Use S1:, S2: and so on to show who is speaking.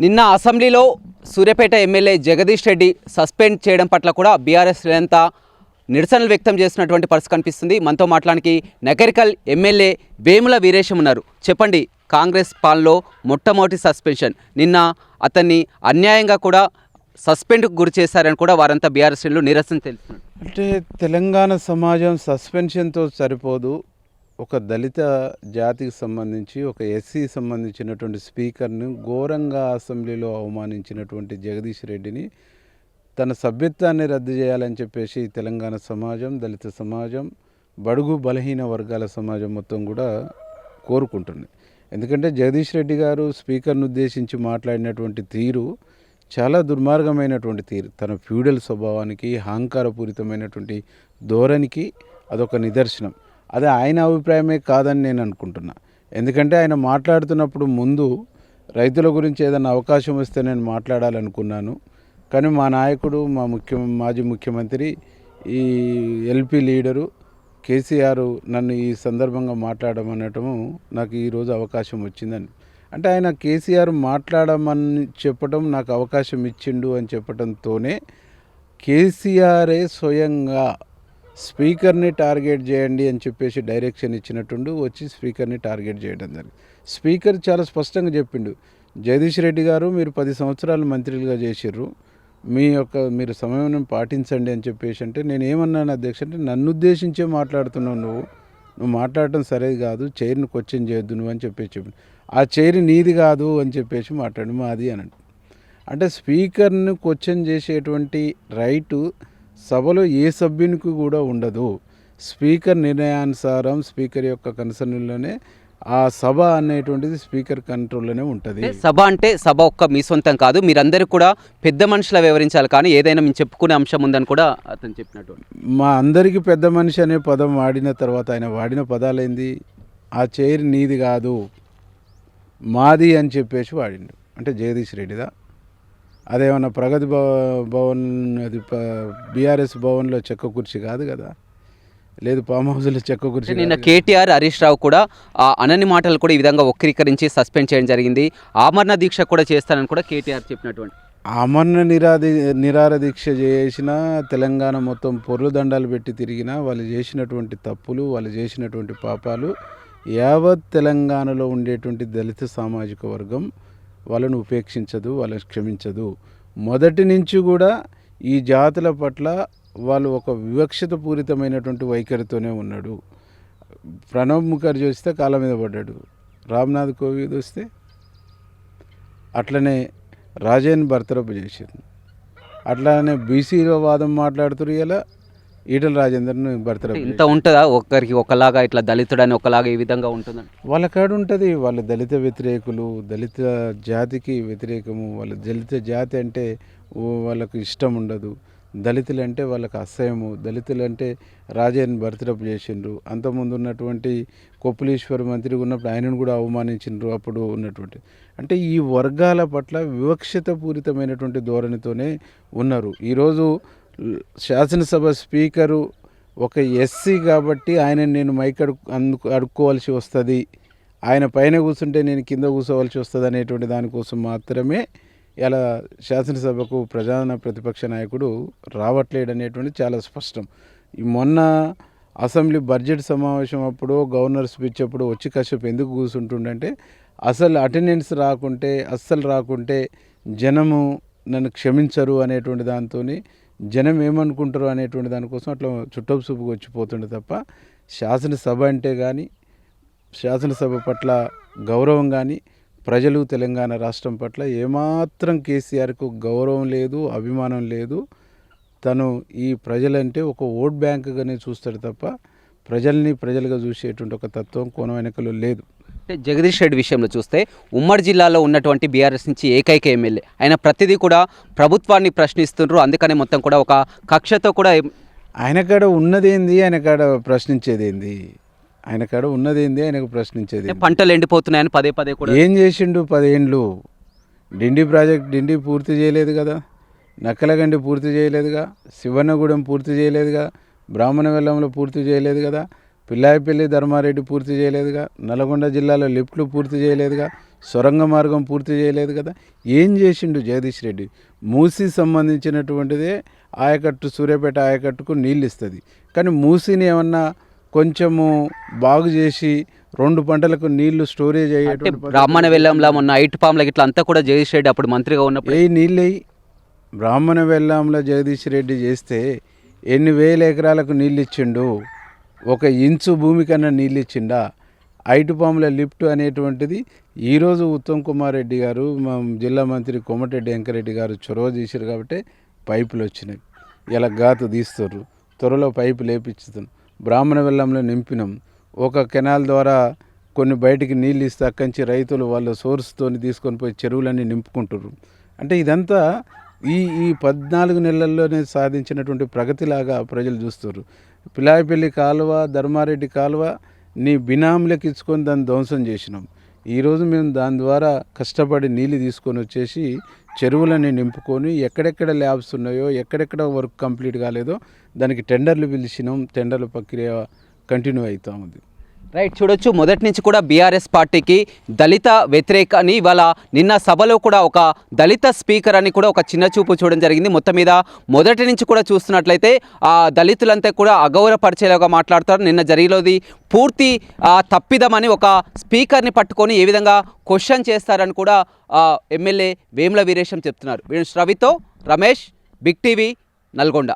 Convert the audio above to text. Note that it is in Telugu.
S1: నిన్న అసెంబ్లీలో సూర్యాపేట ఎమ్మెల్యే జగదీష్ రెడ్డి సస్పెండ్ చేయడం పట్ల కూడా బీఆర్ఎస్ శ్రేణంతా నిరసనలు వ్యక్తం చేసినటువంటి పరిస్థితి కనిపిస్తుంది. మనతో మాట్లాడానికి నకరికల్ ఎమ్మెల్యే వేముల వీరేశం ఉన్నారు. చెప్పండి, కాంగ్రెస్ పాలనలో మొట్టమొదటి సస్పెన్షన్, నిన్న అతన్ని అన్యాయంగా కూడా సస్పెండ్కు గురి చేశారని కూడా వారంతా బీఆర్ఎస్ శ్రేణులు నిరసన తెలుస్తున్నారు.
S2: అంటే తెలంగాణ సమాజం సస్పెన్షన్తో సరిపోదు. ఒక దళిత జాతికి సంబంధించి ఒక ఎస్సీ సంబంధించినటువంటి స్పీకర్ను ఘోరంగా అసెంబ్లీలో అవమానించినటువంటి జగదీష్ రెడ్డిని తన సభ్యత్వాన్ని రద్దు చేయాలని చెప్పేసి తెలంగాణ సమాజం, దళిత సమాజం, బడుగు బలహీన వర్గాల సమాజం మొత్తం కూడా కోరుకుంటుంది. ఎందుకంటే జగదీష్ రెడ్డి గారు స్పీకర్ను ఉద్దేశించి మాట్లాడినటువంటి తీరు చాలా దుర్మార్గమైనటువంటి తీరు. తన ఫ్యూడల్ స్వభావానికి, అహంకారపూరితమైనటువంటి ధోరణికి అదొక నిదర్శనం. అది ఆయన అభిప్రాయమే కాదని నేను అనుకుంటున్నా. ఎందుకంటే ఆయన మాట్లాడుతున్నప్పుడు ముందు రైతుల గురించి ఏదైనా అవకాశం వస్తే నేను మాట్లాడాలనుకున్నాను, కానీ మా నాయకుడు, మాజీ ముఖ్యమంత్రి, ఈ ఎల్పీ లీడరు కేసీఆర్ నన్ను ఈ సందర్భంగా మాట్లాడమనటము నాకు ఈరోజు అవకాశం వచ్చిందని. అంటే ఆయన కేసీఆర్ మాట్లాడమని చెప్పడం, నాకు అవకాశం ఇచ్చిండు అని చెప్పడంతోనే కేసీఆరే స్వయంగా స్పీకర్ని టార్గెట్ చేయండి అని చెప్పేసి డైరెక్షన్ ఇచ్చినట్టుండు వచ్చి స్పీకర్ని టార్గెట్ చేయడం జరిగింది. స్పీకర్ చాలా స్పష్టంగా చెప్పిండు, జగదీష్ రెడ్డి గారు మీరు 10 సంవత్సరాలు మంత్రులుగా చేసిర్రు, మీరు సమయం పాటించండి అని చెప్పేసి. అంటే నేను ఏమన్నాను అధ్యక్ష అంటే, నన్ను ఉద్దేశించే మాట్లాడుతున్నావు, నువ్వు మాట్లాడటం సరేది కాదు, చైర్ని క్వశ్చన్ చేయొద్దు నువ్వు అని చెప్పేసి చెప్పిండు. ఆ చైర్ నీది కాదు అని చెప్పేసి మాట్లాడు, మాది అని అంటే స్పీకర్ను క్వశ్చన్ చేసేటువంటి రైటు సభలో ఏ సభ్యునికి కూడా ఉండదు. స్పీకర్ నిర్ణయానుసారం స్పీకర్ యొక్క కన్సర్న్లోనే ఆ సభ అనేటువంటిది స్పీకర్ కంట్రోల్లోనే ఉంటుంది.
S1: సభ అంటే సభ ఒక్క మీ సొంతం కాదు, మీరందరూ కూడా పెద్ద మనుషులా వివరించాలి, కానీ ఏదైనా మేము చెప్పుకునే అంశం ఉందని కూడా అతను చెప్పినట్టు.
S2: మా అందరికీ పెద్ద మనిషి అనే పదం వాడిన తర్వాత ఆయన వాడిన పదాలేంది, ఆ చైర్ నీది కాదు మాది అని చెప్పేసి వాడిండు. అంటే జగదీష్ రెడ్డిదా, అదేమన్నా ప్రగతి భవన్, అది బీఆర్ఎస్ భవన్లో చెక్క కుర్చీ కాదు కదా, లేదు ఫామ్ హౌస్లో చెక్క కుర్చీ.
S1: నిన్న కేటీఆర్, హరీష్ రావు కూడా అనని మాటలు కూడా ఈ విధంగా వక్రీకరించి సస్పెండ్ చేయడం జరిగింది. ఆమరణ దీక్ష కూడా చేస్తానని కూడా కేటీఆర్ చెప్పినటువంటి.
S2: ఆమరణ నిరాహార దీక్ష చేసిన, తెలంగాణ మొత్తం పొర్లు దండాలు పెట్టి తిరిగినా వాళ్ళు చేసినటువంటి తప్పులు, వాళ్ళు చేసినటువంటి పాపాలు యావత్ తెలంగాణలో ఉండేటువంటి దళిత సామాజిక వర్గం వాళ్ళను ఉపేక్షించదు, వాళ్ళని క్షమించదు. మొదటి నుంచి కూడా ఈ జాతుల పట్ల వాళ్ళు ఒక వివక్షత పూరితమైనటువంటి వైఖరితోనే ఉన్నాడు. ప్రణబ్ ముఖర్జీ వస్తే కాళ్ళ మీద పడ్డాడు, రామ్నాథ్ కోవింద్ వస్తే అట్లనే రాజేన్ బర్తరఫ్ చేశారు. అట్లానే బీసీలో వాదం మాట్లాడుతున్నారు, ఇలా ఈటల రాజేందర్ను బర్తరఫ్.
S1: ఇంత ఉంటుందా ఒకరికి ఒకలాగా, ఇట్లా దళితుడని ఒకలాగా ఈ విధంగా ఉంటుందని
S2: వాళ్ళ కాడ ఉంటుంది. వాళ్ళు దళిత వ్యతిరేకులు, దళిత జాతికి వ్యతిరేకము. వాళ్ళ దళిత జాతి అంటే వాళ్ళకు ఇష్టం ఉండదు, దళితులు అంటే వాళ్ళకి అసహ్యము. దళితులు అంటే రాజేన్ బర్తరఫ్ చేసిండ్రు. అంతకుముందు ఉన్నటువంటి కొప్పులీశ్వర్ మంత్రి ఉన్నప్పుడు ఆయనను కూడా అవమానించిండ్రు అప్పుడు ఉన్నటువంటి. అంటే ఈ వర్గాల పట్ల వివక్షత పూరితమైనటువంటి ధోరణితోనే ఉన్నారు. ఈరోజు శాసనసభ స్పీకరు ఒక ఎస్సీ కాబట్టి ఆయన నేను మైక్ అడుక్కోవాల్సి వస్తుంది, ఆయన పైన కూర్చుంటే నేను కింద కూర్చోవలసి వస్తుంది అనేటువంటి దానికోసం మాత్రమే ఇలా శాసనసభకు ప్రధాన ప్రతిపక్ష నాయకుడు రావట్లేడు అనేటువంటి చాలా స్పష్టం. ఈ మొన్న అసెంబ్లీ బడ్జెట్ సమావేశం అప్పుడు గవర్నర్ స్పీచ్ అప్పుడు వచ్చి కాసేపు ఎందుకు కూర్చుంటుండంటే, అసలు అటెండెన్స్ అస్సలు రాకుంటే జనము నన్ను క్షమించరు అనేటువంటి దాంతో, జనం ఏమనుకుంటారు అనేటువంటి దానికోసం అట్లా చుట్టపు చూపుకు వచ్చిపోతుండే తప్ప శాసనసభ అంటే కానీ, శాసనసభ పట్ల గౌరవం కానీ, ప్రజలు తెలంగాణ రాష్ట్రం పట్ల ఏమాత్రం కేసీఆర్కు గౌరవం లేదు, అభిమానం లేదు. తను ఈ ప్రజలంటే ఒక ఓట్ బ్యాంకుగానే చూస్తాడు తప్ప ప్రజల్ని ప్రజలుగా చూసేటువంటి ఒక తత్వం కోణం వెనకలో లేదు.
S1: అంటే జగదీష్ రెడ్డి విషయంలో చూస్తే ఉమ్మడి జిల్లాలో ఉన్నటువంటి బీఆర్ఎస్ నుంచి ఏకైక ఎమ్మెల్యే ఆయన, ప్రతిదీ కూడా ప్రభుత్వాన్ని ప్రశ్నిస్తున్నారు. అందుకనే మొత్తం కూడా ఒక కక్షతో కూడా
S2: ఆయన కాడ ఉన్నదేంది, ఆయన కాడ ప్రశ్నించేదేంది, ఆయన కాడ ఉన్నదేంది, ఆయనకు ప్రశ్నించేది.
S1: పంటలు ఎండిపోతున్నాయని పదే పదే కూడా
S2: ఏం చేసిండు 10 ఏళ్ళు? డిండి ప్రాజెక్ట్ డిండి పూర్తి చేయలేదు కదా, నక్కలగండి పూర్తి చేయలేదుగా, శివన్నగూడెం పూర్తి చేయలేదుగా, బ్రాహ్మణ వెల్లంలో పూర్తి చేయలేదు కదా, పిల్లాయిపల్లి ధర్మారెడ్డి పూర్తి చేయలేదుగా, నల్గొండ జిల్లాలో లిఫ్ట్లు పూర్తి చేయలేదుగా, సొరంగ మార్గం పూర్తి చేయలేదు కదా. ఏం చేసిండు జగదీష్ రెడ్డి? మూసీ సంబంధించినటువంటిదే ఆయకట్టు, సూర్యాపేట ఆయకట్టుకు నీళ్ళు ఇస్తుంది. కానీ మూసీని ఏమన్నా కొంచెము బాగు చేసి 2 పంటలకు నీళ్లు స్టోరేజ్
S1: అంటే
S2: అయ్యేటువంటి
S1: బ్రాహ్మణ వెల్లంలా మొన్న ఐటు పాములకి ఇట్లా అంతా కూడా జగదీష్ రెడ్డి అప్పుడు మంత్రిగా ఉన్నప్పుడు
S2: నీళ్ళయి బ్రాహ్మణ వెల్లంలో జగదీష్ రెడ్డి చేస్తే ఎన్ని వేల ఎకరాలకు నీళ్ళు ఇచ్చిండు? 1 ఇంచు భూమి కన్నా నీళ్ళు ఇచ్చిండా? ఐటుపాముల లిఫ్ట్ అనేటువంటిది ఈరోజు ఉత్తమ్ కుమార్ రెడ్డి గారు, మా జిల్లా మంత్రి కోమటిరెడ్డి వెంకరెడ్డి గారు చొరవ చేశారు కాబట్టి పైపులు వచ్చినాయి. ఇలా గాతు తీస్తారు, త్వరలో పైపు లేపించుతాం. బ్రాహ్మణ వెల్లంలో నింపినాం. ఒక కెనాల్ ద్వారా కొన్ని బయటికి నీళ్ళు ఇస్తే అక్కడి నుంచి రైతులు వాళ్ళ సోర్స్తో తీసుకొని పోయి చెరువులన్నీ నింపుకుంటారు. అంటే ఇదంతా ఈ 14 నెలల్లోనే సాధించినటువంటి ప్రగతిలాగా ప్రజలు చూస్తారు. పిలాయిపల్లి కాలువ, ధర్మారెడ్డి కాలువ నీ బినాములకు ఇచ్చుకొని దాన్ని ధ్వంసం చేసినాం. ఈరోజు మేము దాని ద్వారా కష్టపడి నీళ్ళు తీసుకొని వచ్చేసి చెరువులని నింపుకొని ఎక్కడెక్కడ ల్యాబ్స్ ఉన్నాయో, ఎక్కడెక్కడ వర్క్ కంప్లీట్ కాలేదో దానికి టెండర్లు పిలిచినాం. టెండర్ల ప్రక్రియ కంటిన్యూ అవుతూ ఉంది.
S1: రైట్, చూడొచ్చు మొదటి నుంచి కూడా బీఆర్ఎస్ పార్టీకి దళిత వ్యతిరేక అని ఇవాళ నిన్న సభలో కూడా ఒక దళిత స్పీకర్ అని కూడా ఒక చిన్న చూపు చూడడం జరిగింది. మొత్తం మీద మొదటి నుంచి కూడా చూస్తున్నట్లయితే ఆ దళితులంతా కూడా అగౌరవపరిచేలాగా మాట్లాడతారు. నిన్న జరిగిలోది పూర్తి తప్పిదమని ఒక స్పీకర్ని పట్టుకొని ఏ విధంగా క్వశ్చన్ చేస్తారని కూడా ఎమ్మెల్యే వేముల వీరేశం చెప్తున్నారు. రవితో రమేష్, బిగ్ టీవీ, నల్గొండ.